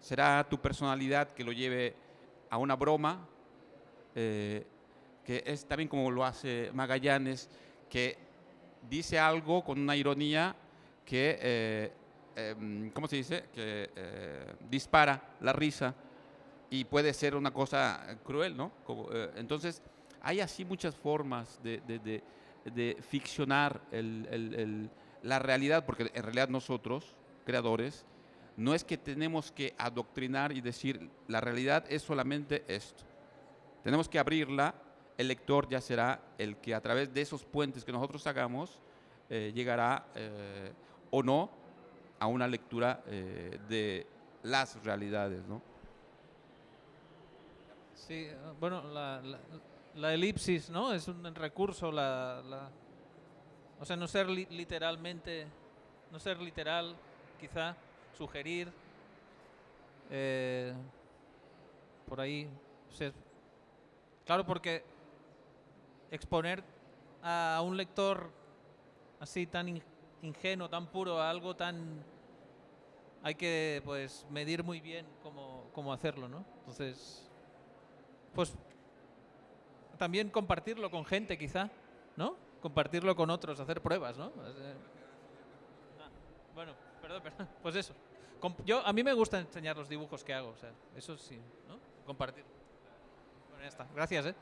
Será tu personalidad que lo lleve a una broma, que es también como lo hace Magallanes, que dice algo con una ironía que, ¿cómo se dice? Que dispara la risa y puede ser una cosa cruel, ¿no? Entonces, hay así muchas formas de ficcionar la realidad, porque en realidad nosotros, creadores, no es que tenemos que adoctrinar y decir la realidad es solamente esto. Tenemos que abrirla, el lector ya será el que a través de esos puentes que nosotros hagamos llegará o no a una lectura de las realidades, ¿no? Sí, bueno, la elipsis, ¿no? Es un recurso, o sea, no ser literalmente, no ser literal, quizá, sugerir, por ahí, o sea, claro, porque exponer a un lector así tan ingenuo, tan puro, a algo tan... Hay que, pues, medir muy bien cómo hacerlo, ¿no? Entonces, pues, también compartirlo con gente, quizá, ¿no? Compartirlo con otros, hacer pruebas, ¿no? Bueno, perdón, pues eso. A mí me gusta enseñar los dibujos que hago, o sea, eso sí, ¿no? Compartir. Bueno, ya está. Gracias, ¿eh?